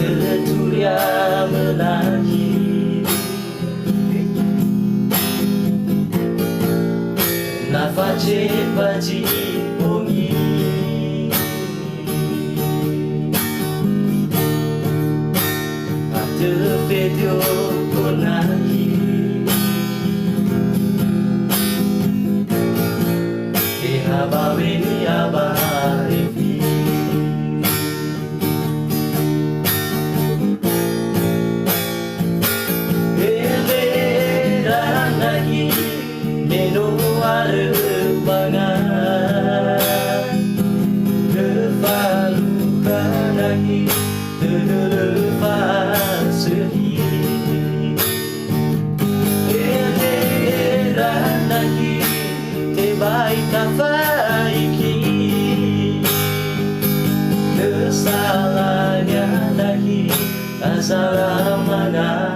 Setulia menangis na face baci bongi Ate fedio konaki E habawe ni abarefi Kesalahannya lagi tak salah mana